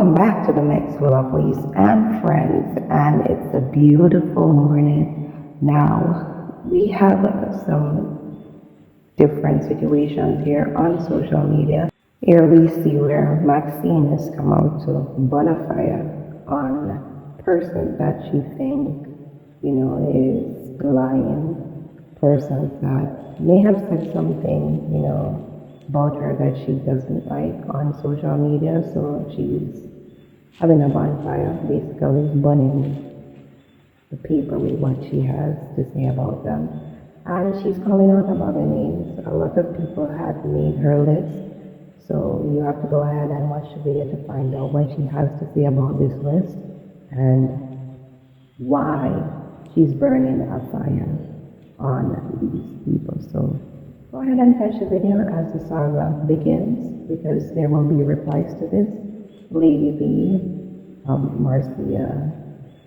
Welcome back to the Mixup Lovelies and friends, and it's a beautiful morning. Now, we have some different situations here on social media. Here we see where Maxine has come out to bonfire on a person that she thinks, is lying, person that may have said something, about her that she doesn't like on social media. So she's having a bonfire, basically burning the paper with what she has to say about them. And she's calling out about the names. A lot of people had made her list. So you have to go ahead and watch the video to find out what she has to say about this list and why she's burning a fire on these people. So go ahead and catch the video as the saga begins, because there will be replies to this. Lady V, Marcia,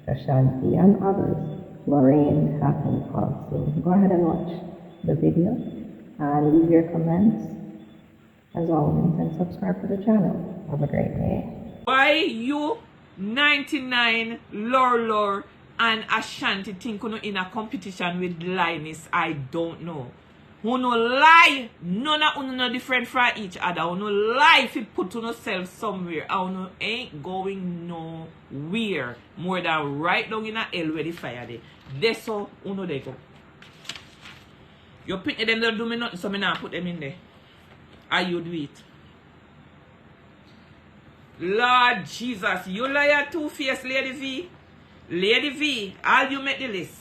Ashanti, and others. Lorraine happened also. Go ahead and watch the video and leave your comments as always, and subscribe to the channel. Have a great day. Why you 99 Lor and Ashanti think you in a competition with Linus? I don't know. Who no lie, none of you no different from each other. Who no lie if you put yourself somewhere. Who no ain't going nowhere more than right down in a hell where the fire there. That's how you know they go. You pick them, don't do me nothing, so me not put them in there. Or you do it. Lord Jesus, you liar two-faced Lady V. Lady V, all you make the list.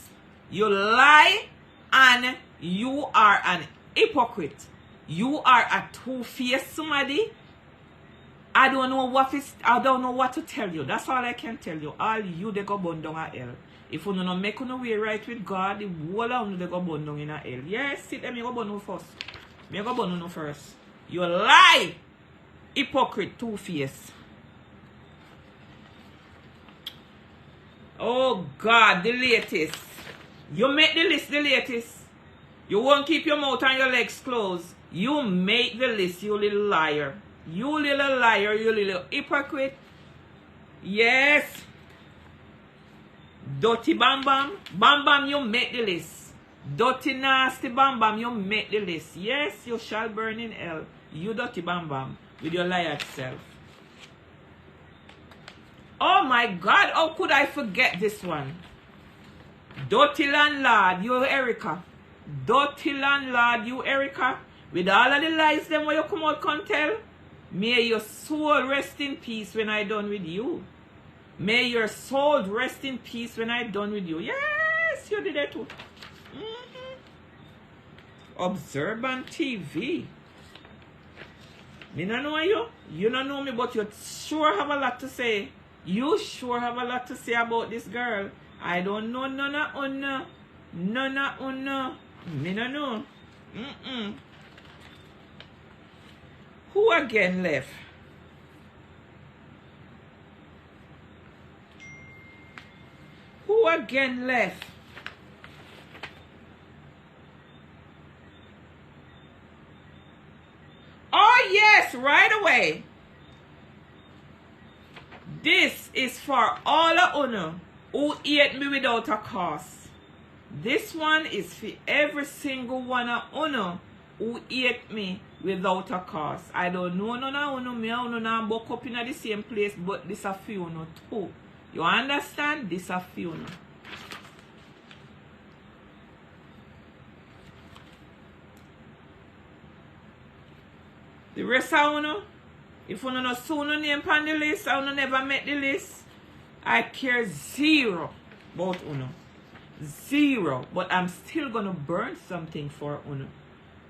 You lie and you are an hypocrite. You are a two-faced somebody. I don't know what to tell you. That's all I can tell you. All you they go burn down a hell. If you don't make no way right with God, the whole of you they go burn down in a hell. Yes, sit them, you go burn first. Me go burn no first. You lie, hypocrite, two-faced. Oh God, the latest. You make the list the latest. You won't keep your mouth and your legs closed. You make the list, you little liar. You little liar, you little hypocrite. Yes. Dirty Bam Bam. Bam Bam, you make the list. Dirty nasty Bam Bam, you make the list. Yes, you shall burn in hell. You dirty Bam Bam with your liar self. Oh my God, how could I forget this one? Dirty landlord, you Erica. Dirty landlord, you Erica. With all of the lies them where you come out can tell. May your soul rest in peace when I done with you. May your soul rest in peace when I done with you. Yes, you did that too. Observant TV. Me not know you. You don't know me, but you sure have a lot to say. You sure have a lot to say about this girl. I don't know none of unna. None of unna. Me no know. Who again left? Who again left? Oh yes, right away. This is for all of you who ate me without a cause. This one is for every single one of you who ate me without a cause. I don't know none of you, me and you now buck up in the same place, but this a for you too. You understand? This a for you. The rest of you, if you don't see no name on the list, or you never met the list, I care zero about you. Zero. But I'm still going to burn something for you.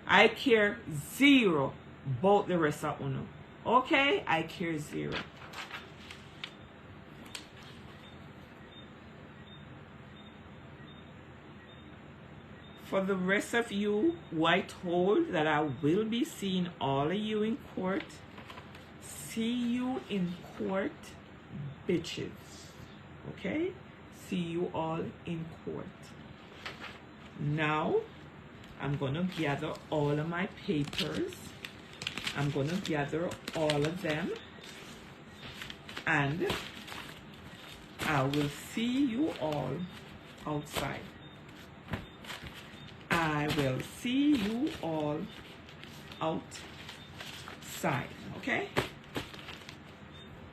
I care zero about the rest of you. Okay? I care zero. For the rest of you who I told that I will be seeing all of you in court, see you in court, bitches. Okay? See you all in court. Now, I'm going to gather all of my papers. I'm going to gather all of them. And I will see you all outside. I will see you all outside. Okay?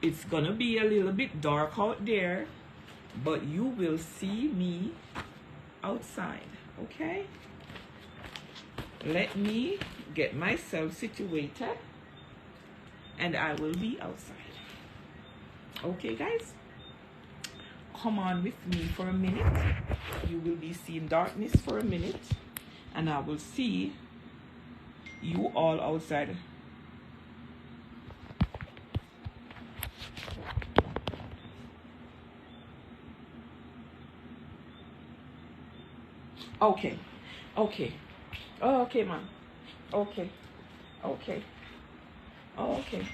It's gonna be a little bit dark out there, but you will see me outside. Okay? Let me get myself situated and I will be outside. Okay, guys? Come on with me for a minute. You will be seeing darkness for a minute and I will see you all outside. Okay. Okay. Okay, man. Okay. Okay. Okay.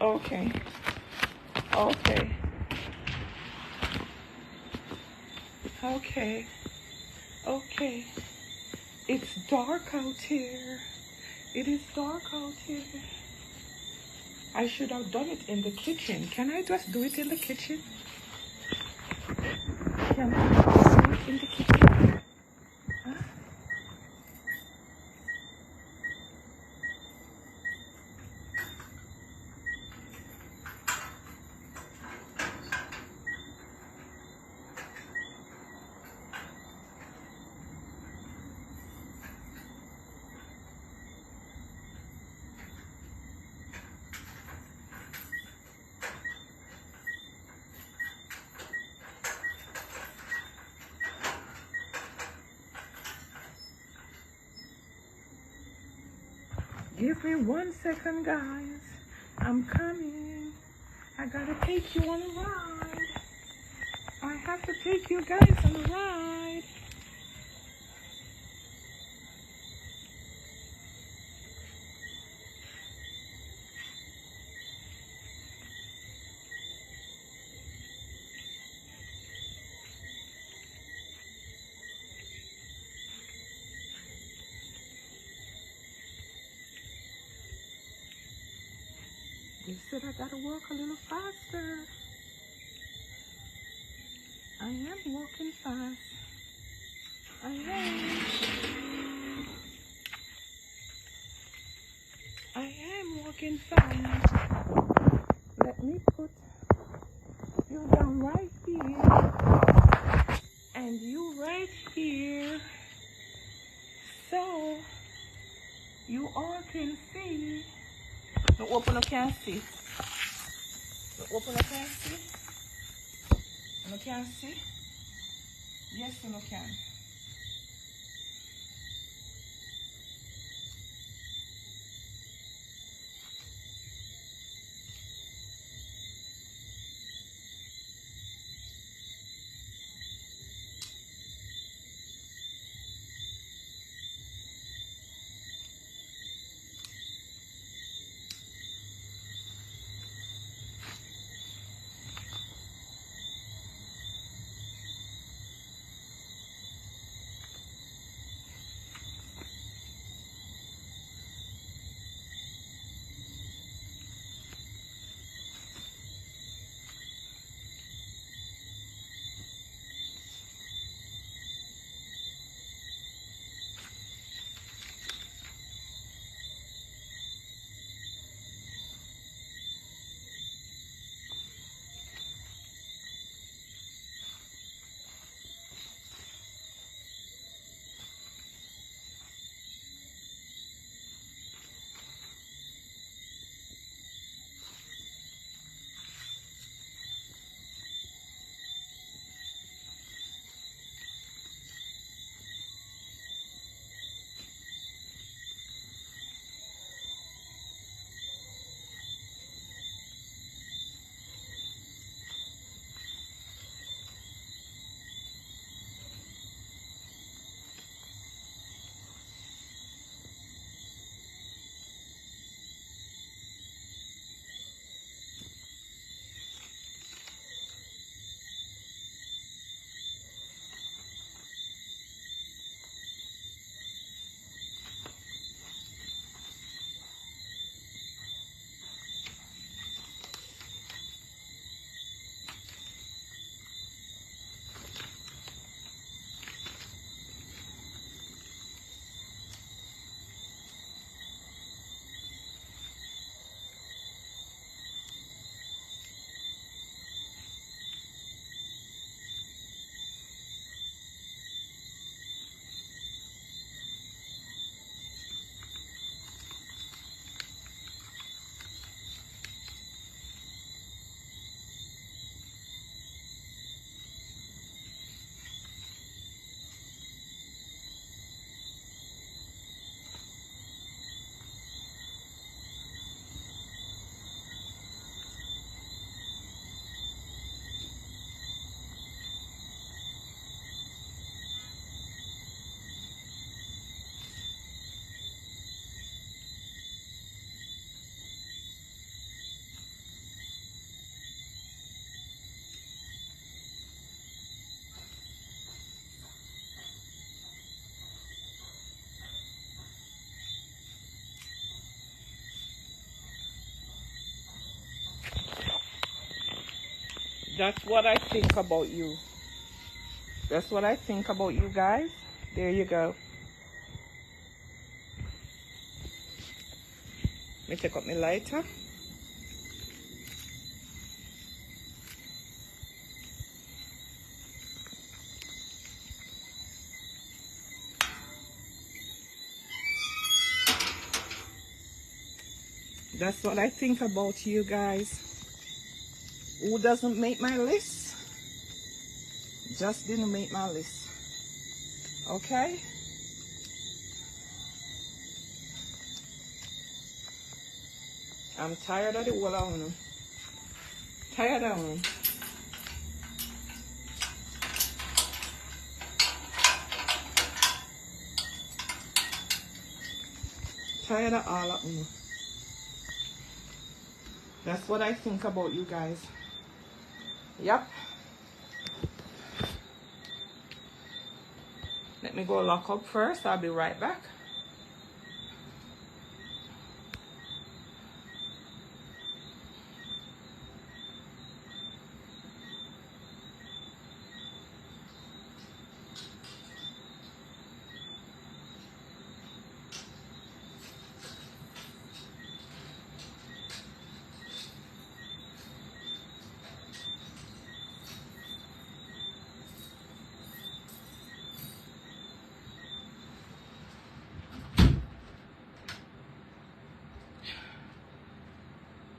Okay. Okay. Okay. Okay. It's dark out here. It is dark out here. I should have done it in the kitchen. Can I just do it in the kitchen? Can I do it in the kitchen? Huh? Give me 1 second, guys. I'm coming. I gotta take you on a ride. I have to take you guys on a ride. They said I gotta walk a little faster. I am walking fast. I am. I am walking fast. Let me put you down right here. And you right here. So you all can see. No open, I can't see. No open, I can't see. No can see. Yes, no can. That's what I think about you. That's what I think about you guys. There you go. Let me take up my lighter. That's what I think about you guys. Who doesn't make my list? Just didn't make my list. Okay? I'm tired of the whole of them. Tired of them. Tired of all of them. That's what I think about you guys. Yep. Let me go lock up first. I'll be right back.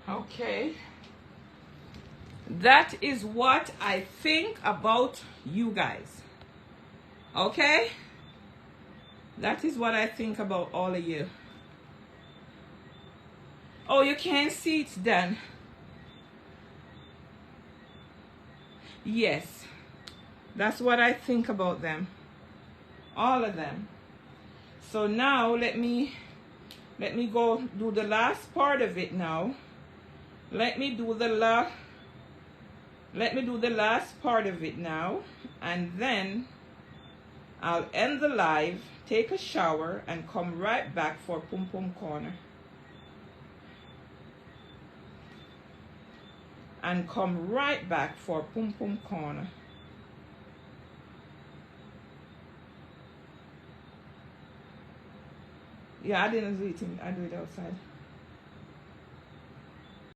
Okay. That is what I think about you guys. Okay? That is what I think about all of you. Oh, you can't see it's done. Yes. That's what I think about them. All of them. So now let me go do the last part of it now. Let me do the last part of it now, and then I'll end the live, take a shower, and come right back for Pum Pum Corner. And come right back for Pum Pum Corner. Yeah, I didn't do it. I do it outside.